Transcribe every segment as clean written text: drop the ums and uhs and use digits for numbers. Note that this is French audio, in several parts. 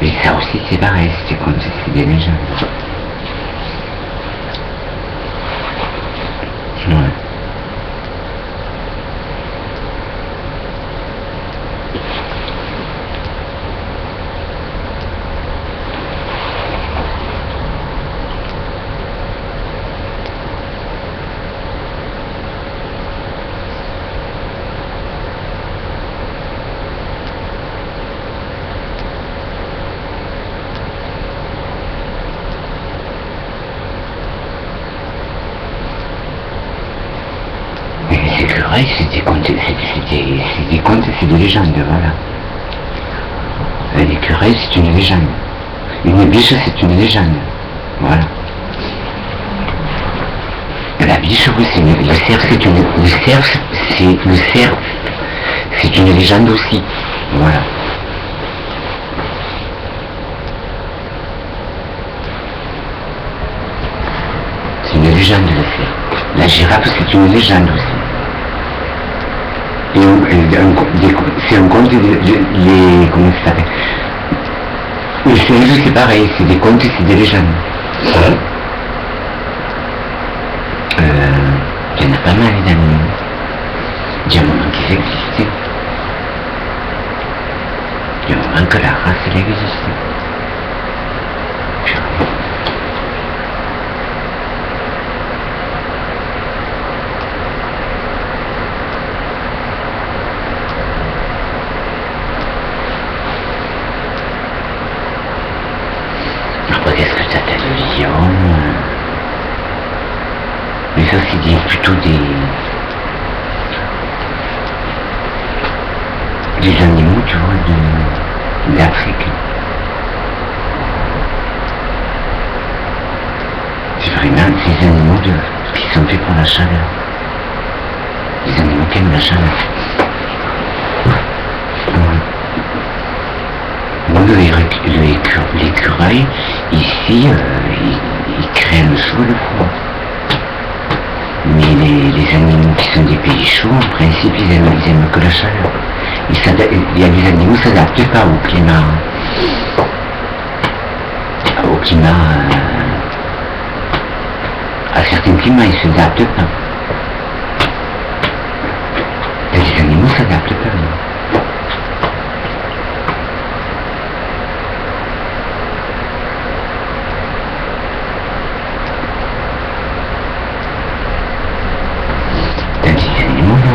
Mais ça aussi c'est pareil, c'est des contes, c'est des légendes. Ouais. C'est des contes, c'est des légendes, voilà. L'écureuil, c'est une légende. Une biche, c'est une légende. Voilà. La biche, oui, c'est le cerf, c'est une. Le cerf, c'est une légende aussi. Voilà. C'est une légende, le cerf. La girafe, c'est une légende aussi. C'est un conte les comment ça s'appelle, les singes c'est pareil, c'est des contes, c'est des légendes. Il y en a pas mal les animaux. Il y a un moment qu'ils existaient. Il y a un moment que la race elle existait. Mais ça c'est plutôt des animaux, tu vois, d'Afrique. C'est vraiment des animaux qui sont faits pour la chaleur. Des animaux qui aiment la chaleur. Moi, l'écureuil, ici, il craignent le chaud et le froid. Mais les animaux qui sont des pays chauds, en principe, ils aiment que la chaleur. Il y a des animaux qui ne s'adaptent pas au climat. À certains climats, ils ne s'adaptent pas. Il y a des animaux qui ne s'adaptent pas.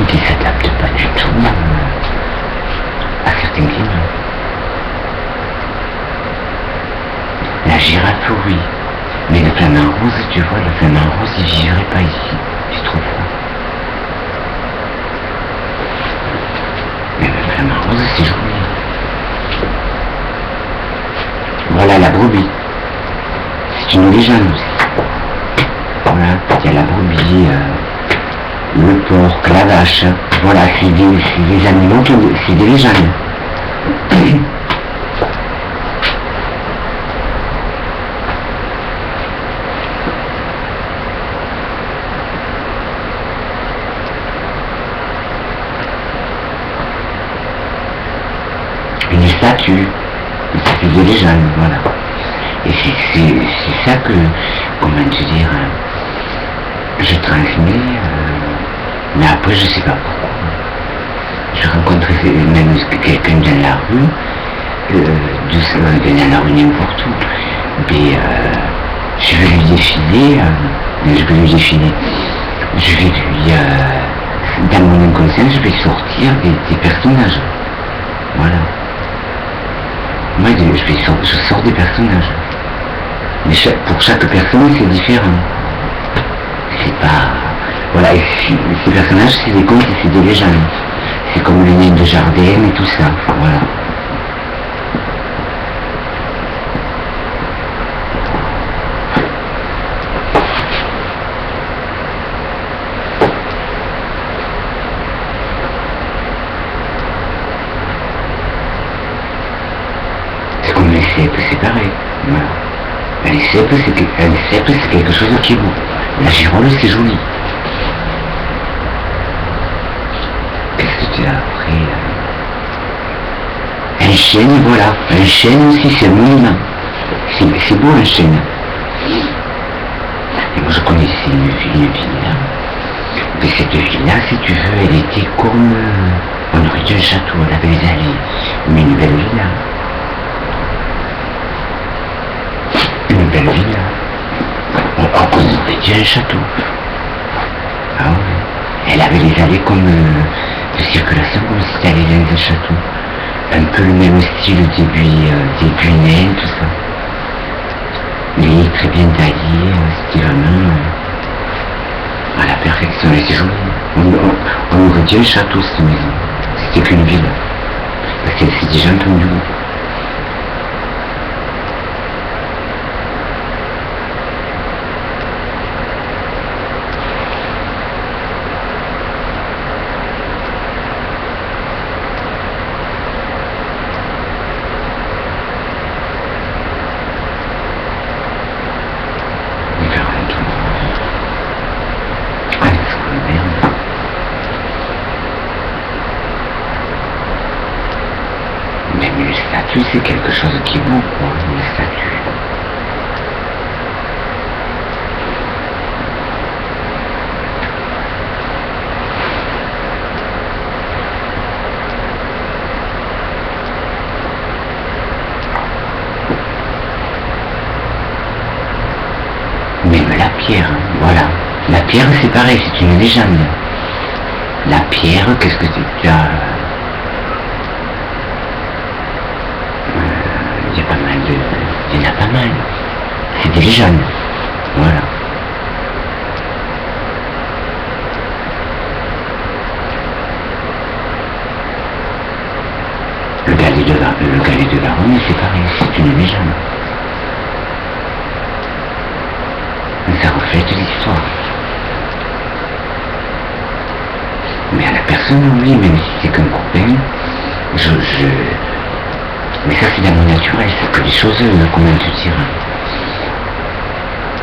Qui ne s'adaptent pas du tout à certains climats. La girafe, oui. Mais le flamant rose, tu vois, le flamant rose, il ne vivrait pas ici. C'est trop froid. Mais le flamant rose, c'est joli. Voilà la brebis. C'est une légende aussi. Voilà, il y a la brebis. Le porc, la vache, voilà, c'est des animaux, c'est des légendes. Une statue, c'est des légendes, voilà. Et c'est ça que, comment te dire, je transmets. Mais après, je sais pas pourquoi. Je rencontrais même quelqu'un dans la rue, dans la rue n'importe où. Mais je vais lui défiler, dans mon inconscient, je vais sortir des personnages. Voilà. Moi, je sors des personnages. Mais pour chaque personne, c'est différent. C'est pas... Voilà, et ces personnages, c'est des contes et c'est des légendes. C'est comme les nains de jardin et tout ça, voilà. C'est comme les cèpes, c'est pareil. Voilà. Les cèpes, c'est quelque chose qui est beau. La girole, c'est joli. Qu'est-ce que tu as appris? Un chêne, voilà. Un chêne aussi, c'est un monument. C'est beau un chêne. Et moi je connaissais une ville. Mais cette ville-là, si tu veux, elle était comme... on aurait dit un château, elle avait des allées. Mais une belle villa. Une belle villa. On aurait dit un château. Ah oui. Elle avait les allées comme de circulation, comme si c'était allé dans un château. Un peu le même style début nain, tout ça. Les très bien taillés, stylement. À la perfection, elle était jolie. On aurait dit un château, cette maison. C'était qu'une ville. Parce qu'elle s'est déjà entendue. C'est quelque chose qui est beau, quoi, une statue. Même la pierre, voilà. La pierre, c'est pareil, c'est une légende. La pierre, qu'est-ce que tu as... Il y en a pas mal. C'est des légendes. Voilà. Le galet de Garonne, c'est pareil, c'est une légende. Ça reflète l'histoire. Mais à la personne, oui, même si c'est qu'un copain, mais ça c'est l'amour naturel, c'est que les choses, comment te dire,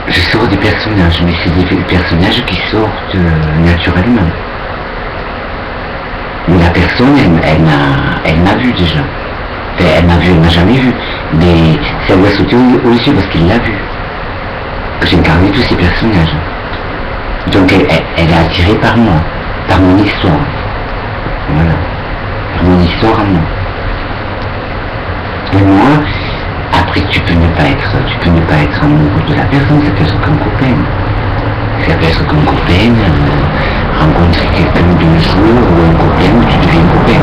je sors des personnages, mais c'est des personnages qui sortent naturellement. Mais la personne, elle m'a vu déjà. Enfin, elle m'a jamais vu, mais ça lui a sauté aux yeux parce qu'elle l'a vu. J'ai incarné tous ces personnages. Donc elle est attirée par moi, par mon histoire. Voilà. Par mon histoire à moi. Et moi, après tu peux ne pas être amoureux de la personne, ça peut être qu'un copain. Ça peut être qu'un copain, rencontrer quelqu'un d'un jour ou un copain où tu deviens copain.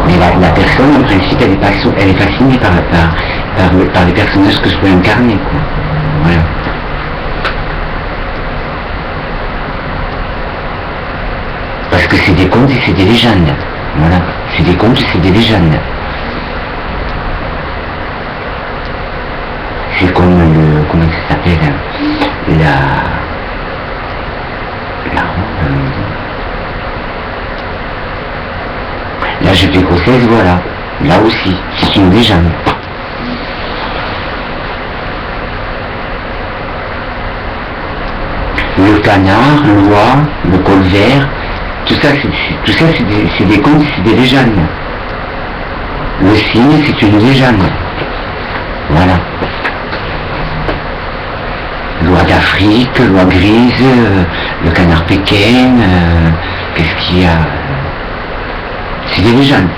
Mais la personne, en principe, elle est fascinée par les personnages que je peux incarner, quoi. Voilà. Parce que c'est des contes et c'est des légendes. Voilà. C'est des contes et c'est des légendes. C'est comme comment ça s'appelle, là je fais grossesse, voilà, là aussi, c'est une légende. Le canard, l'oie, le colvert, tout ça c'est des contes, c'est des légendes. Le cygne, c'est une légende. Voilà. L'oie d'Afrique, l'oie grise, le canard pékin, qu'est-ce qu'il y a? C'est des légendes.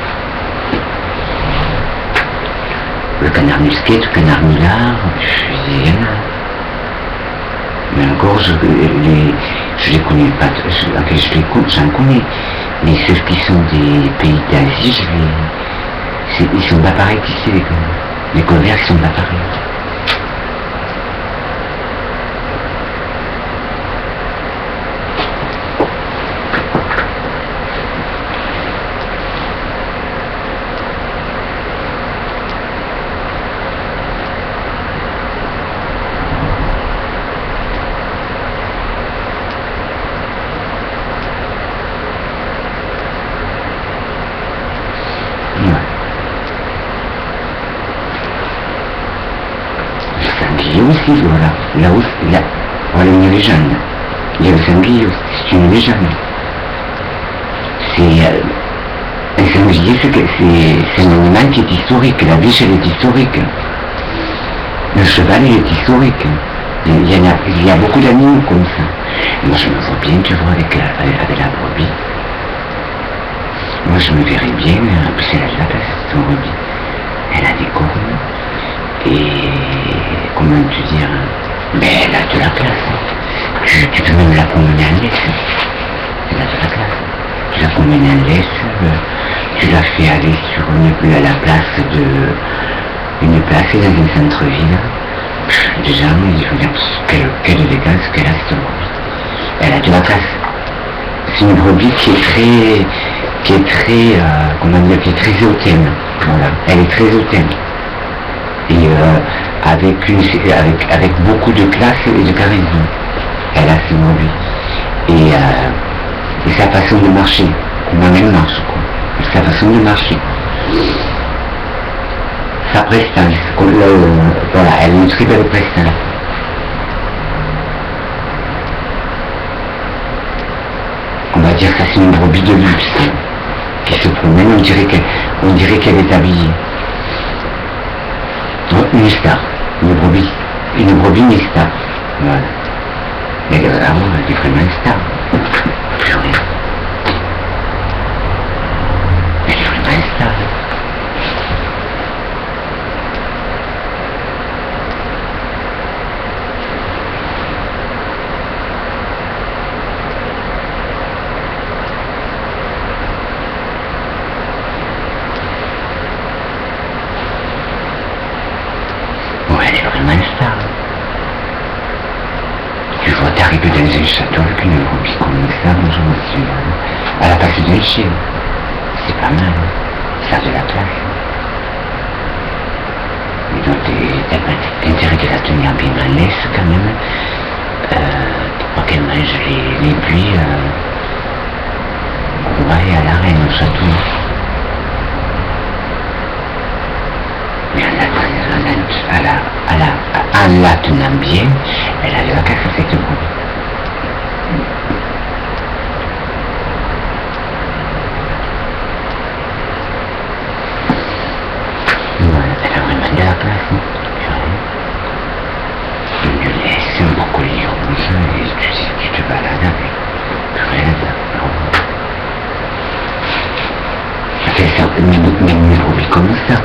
Le canard musqué, le canard mulard, il y en a. Mais encore, je les connais pas, j'en connais. Mais ceux qui sont des pays d'Asie, ils sont pas pareils qu'ici, les colverts, ils sont pas pareils. Aussi, voilà, voilà une légende. Il y a le sanglier aussi, c'est une légende. Un sanglier, c'est un animal qui est historique. La biche, elle est historique. Le cheval, il est historique. Il y a beaucoup d'animaux comme ça. Et moi, je me vois bien, tu vois, avec la brebis. Moi, je me verrais bien, parce qu'elle a de la place, son brebis. Elle a des cornes. Et, comment te dire, mais elle a de la place. Tu peux même la promener en laisse. Elle a de la place. Tu la promènes en laisse, tu la fais aller sur la place une place dans un centre-ville. Déjà, il faut dire qu'elle dégage, qu'elle a cette brebis. Elle a de la place. C'est une brebis qui est très, comment dire, qui est très hautaine. Voilà, elle est très hautaine. Et avec beaucoup de classe et de charisme. Elle a cette brebis. Et sa façon de marcher, comment elle marche, quoi. Sa façon de marcher. Sa prestance, voilà, elle a une très belle prestance. On va dire que c'est une brebis de luxe, qui se promène, on dirait qu'elle est habillée. Une star, une brebis une star, voilà. Mais elle est vraiment une star. Plus rien. Elle est vraiment une star. Elle est vraiment une star. Tu vois, t'arrives dans un château avec une brebis comme ça, bonjour monsieur. À la place d'un chien. C'est pas mal. Ça a de la place. Et donc, t'as intérêt de la tenir bien en laisse quand même. Pour qu'elle mange les buis on va aller à la reine au château. Mais en la tenant bien, elle a de la casse cette brebis. Voilà, elle a vraiment de la place. Tu laisses beaucoup les rouges et tu te balades avec. Même une brebis comme ça.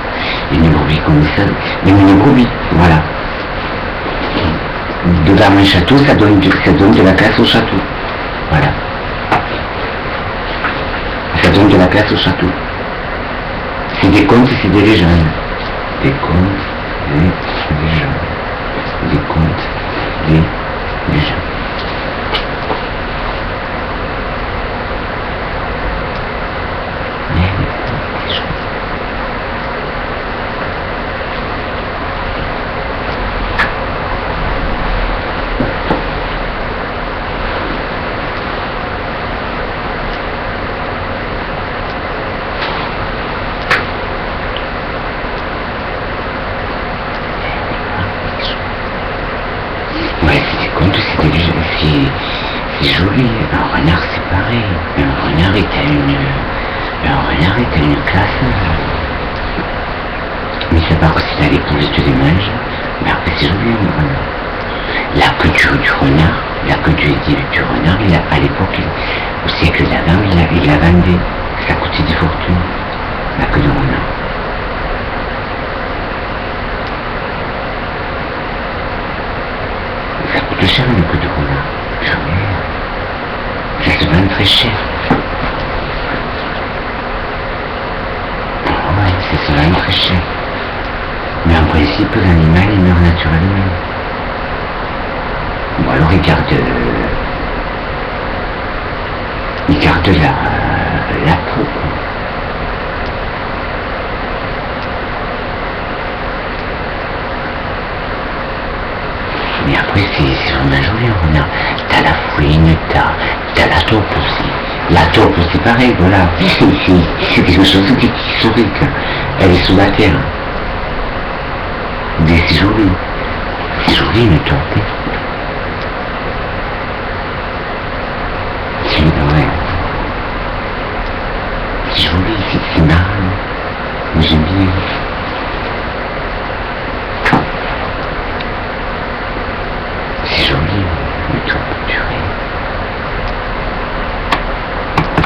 Une brebis comme ça. Même une brebis, voilà. Devant un château, ça donne de la place au château. Voilà. Ça donne de la place au château. C'est des contes et c'est des légendes. Des contes et des légendes. Des contes et des légendes. C'est joli, un renard c'est pareil, un renard est à une classe, mais c'est pas que c'est à l'épouse tu les manges, mais après c'est joli un renard. La queue du renard, la queue du renard, à l'époque, au siècle d'avant, il la vendait, ça coûtait des fortunes, la queue du renard. Ça coûte cher une queue de renard. Ça se vend très cher. Ouais, ça se vend très cher. Mais en principe, l'animal, il meurt naturellement. Bon, alors il garde la peau. Mais après, c'est vraiment joli, un renard. T'as la fouine, t'as la taupe aussi. La taupe, c'est pareil, voilà. C'est quelque chose qui est historique. Elle est sous la terre. Mais c'est joli. C'est joli, une taupe. C'est joli. c'est marrant. Mais j'aime bien.